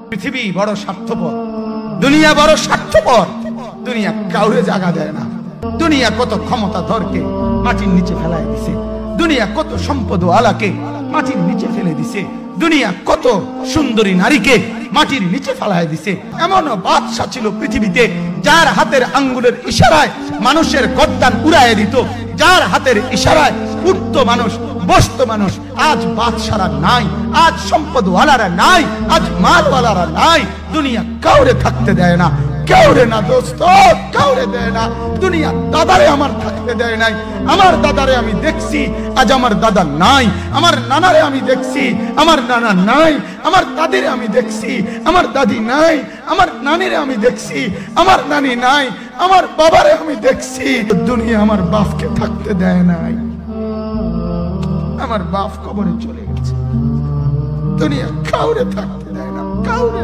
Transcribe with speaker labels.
Speaker 1: পৃথিবী বড় স্বার্থপর, দুনিয়া বড় স্বার্থপর। দুনিয়া কাউরে জায়গা দেয় না। দুনিয়া কত ক্ষমতাধরকে মাটির নিচে ফেলাই দিছে, দুনিয়া কত সম্পদ আলাকে মাটির নিচে ফেলে দিছে, দুনিয়া কত সুন্দরী নারীকে মাটির নিচে ফেলাই দিছে। এমনও বাদশা ছিল পৃথিবীতে যার হাতের আঙ্গুলের ইশারায় মানুষের গর্দান উড়াইয়া দিত, যার হাতের ইশারায় উঠত মানুষ, বসত মানুষ। আজ বাদশারা নাই, আজ সম্পদওয়ালারা নাই, আজ মালওয়ালারা নাই। দুনিয়া কাউরে থাকতে দেয় না, কাউরে না দোস্ত, কাউরে দেয় না। দুনিয়া দাদারে আমার থাকতে দেয় নাই। আমার দাদারে আমি দেখছি, আজ আমার দাদা নাই। আমার নানারে আমি দেখছি, আমার নানা নাই। আমার দাদিরে আমি দেখছি, আমার দাদি নাই। আমার নানিরে আমি দেখছি, আমার নানি নাই। আমার বাবারে আমি দেখছি। দুনিয়া আমার বাপকে থাকতে দেয় নাই। আমার বাপ কবরে চলে গেছে। দুনিয়া কাউরে থাকতে দেয় না, কাউরে।